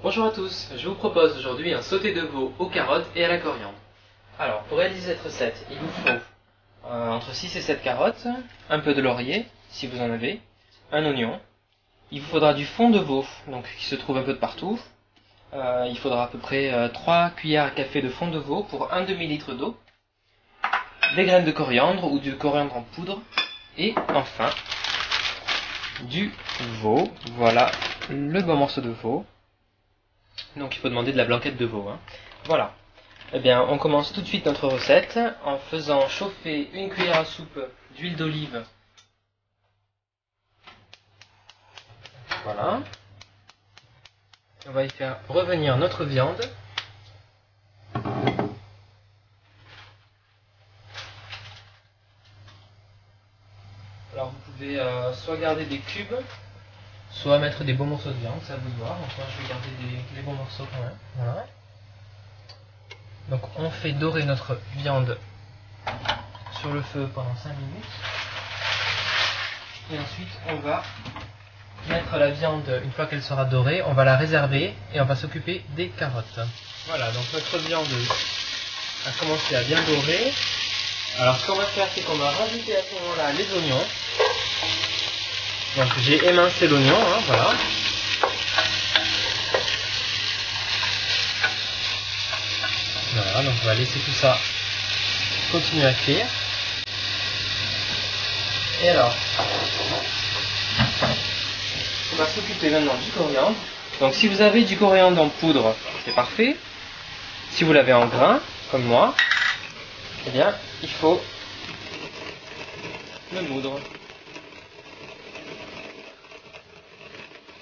Bonjour à tous, je vous propose aujourd'hui un sauté de veau aux carottes et à la coriandre. Alors, pour réaliser cette recette, il vous faut entre 6 et 7 carottes, un peu de laurier, si vous en avez, un oignon. Il vous faudra du fond de veau, donc qui se trouve un peu de partout. Il faudra à peu près 3 cuillères à café de fond de veau pour un demi-litre d'eau. Des graines de coriandre ou du coriandre en poudre. Et enfin, du veau. Voilà le bon morceau de veau. Donc il faut demander de la blanquette de veau. Voilà. Eh bien, on commence tout de suite notre recette en faisant chauffer une cuillère à soupe d'huile d'olive. Voilà. On va y faire revenir notre viande. Alors vous pouvez soit garder des cubes, soit mettre des beaux morceaux de viande, ça vous voir. Donc moi je vais garder les bons morceaux quand même. Voilà. Donc on fait dorer notre viande sur le feu pendant 5 minutes. Et ensuite on va mettre la viande, une fois qu'elle sera dorée, on va la réserver et on va s'occuper des carottes. Voilà, donc notre viande a commencé à bien dorer. Alors ce qu'on va faire, c'est qu'on va rajouter à ce moment-là les oignons. Donc j'ai émincé l'oignon, voilà. Voilà, donc on va laisser tout ça continuer à cuire. Et alors, on va s'occuper maintenant du coriandre. Donc si vous avez du coriandre en poudre, c'est parfait. Si vous l'avez en grain, comme moi, eh bien, il faut le moudre.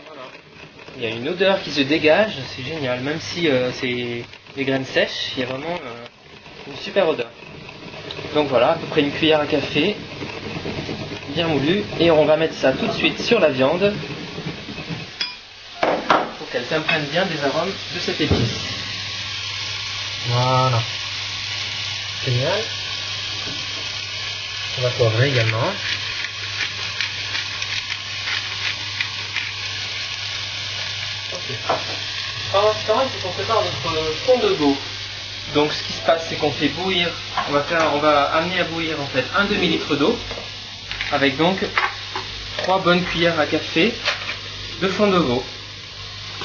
Voilà. Il y a une odeur qui se dégage, c'est génial. Même si c'est des graines sèches, il y a vraiment une super odeur. Donc voilà, à peu près une cuillère à café, bien moulu. Et on va mettre ça tout de suite sur la viande pour qu'elle s'imprègne bien des arômes de cette épice. Voilà. Génial. On va poivrer également. Ok. Pendant ce temps, il faut qu'on prépare notre fond de veau. Donc ce qui se passe, c'est qu'on fait bouillir, on va amener à bouillir en fait un demi-litre d'eau, avec donc 3 bonnes cuillères à café de fond de veau.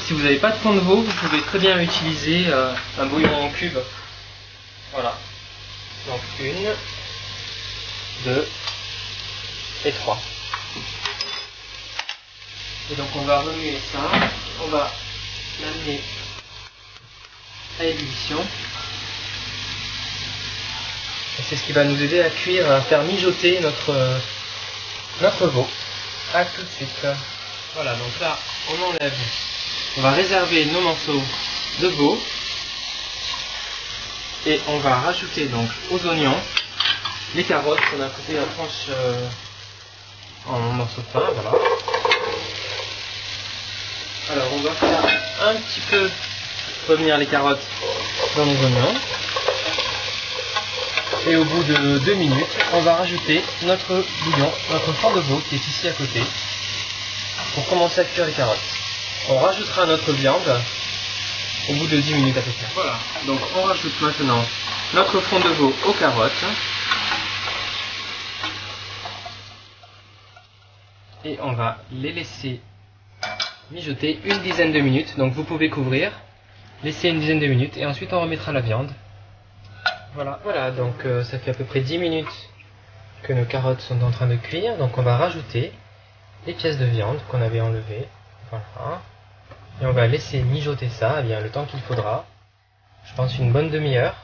Si vous n'avez pas de fond de veau, vous pouvez très bien utiliser un bouillon en cube. Voilà. Donc 1, 2 et 3. Et donc on va remuer ça, on va l'amener à ébullition. Et c'est ce qui va nous aider à cuire, à faire mijoter notre veau. A tout de suite. Voilà, donc là on enlève, on va réserver nos morceaux de veau. Et on va rajouter donc aux oignons les carottes qu'on a coupées en tranches en morceaux de pain, voilà. Alors on va faire un petit peu revenir les carottes dans nos oignons. Et au bout de 2 minutes, on va rajouter notre bouillon, notre fond de veau qui est ici à côté, pour commencer à cuire les carottes. On rajoutera notre viande au bout de 10 minutes à peu près. Voilà, donc on rajoute maintenant notre fond de veau aux carottes. Et on va les laisser mijoter une dizaine de minutes. Donc vous pouvez couvrir, laisser une dizaine de minutes et ensuite on remettra la viande. Voilà, donc ça fait à peu près 10 minutes que nos carottes sont en train de cuire. Donc on va rajouter les pièces de viande qu'on avait enlevées. Voilà. Et on va laisser mijoter ça, bien le temps qu'il faudra. Je pense une bonne demi-heure.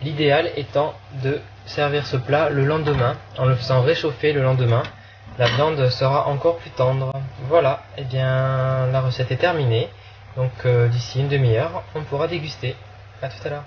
L'idéal étant de servir ce plat le lendemain, en le faisant réchauffer le lendemain. La viande sera encore plus tendre. Voilà, et bien la recette est terminée. Donc d'ici une demi-heure, on pourra déguster. À tout à l'heure.